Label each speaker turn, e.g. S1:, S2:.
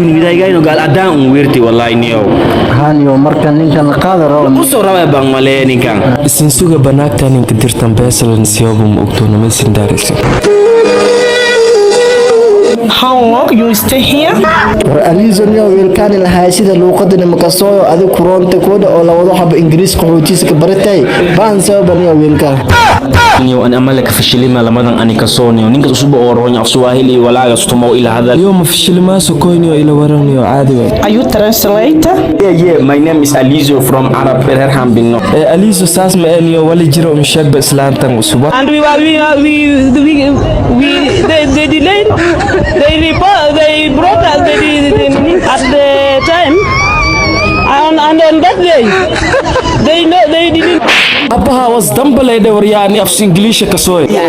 S1: Widaygaayno gaal adaan weerti wallahi niyow.
S2: Haniyo markan ninkan qaadaro.
S1: Usoo rabay baan malee ninkan.
S3: Isin suga banaagta ninka dirtan beesalan siyobum ogtoona meesin daaraysa.
S4: How long you stay here?
S2: War Alizon yo wiilkaan ilahay sida luuqadana makasoo adi kuroonta kooda oo la wado hab Ingiriis qaxootiisa ka baratay baan sababan yo wiilkaan
S1: niyow an amalka fashilima lamadan ani kasooniyo ninka usub oo roon Swahili walaaga stumo ila hadal
S3: يوم فشلما سكوينيو إلى ورانيو عادي.
S4: Are you translator?
S1: yeah my name is Alizo from Arab Perham bin no
S3: أليسو ساس ما أنيو ولا جرو مشاب إسلام تنوسوا.
S4: And they delayed. They brought us at the time. And on that day, they didn't.
S3: أبها was دمبل إذا ورياني أفس إنجليش كسوي.
S1: no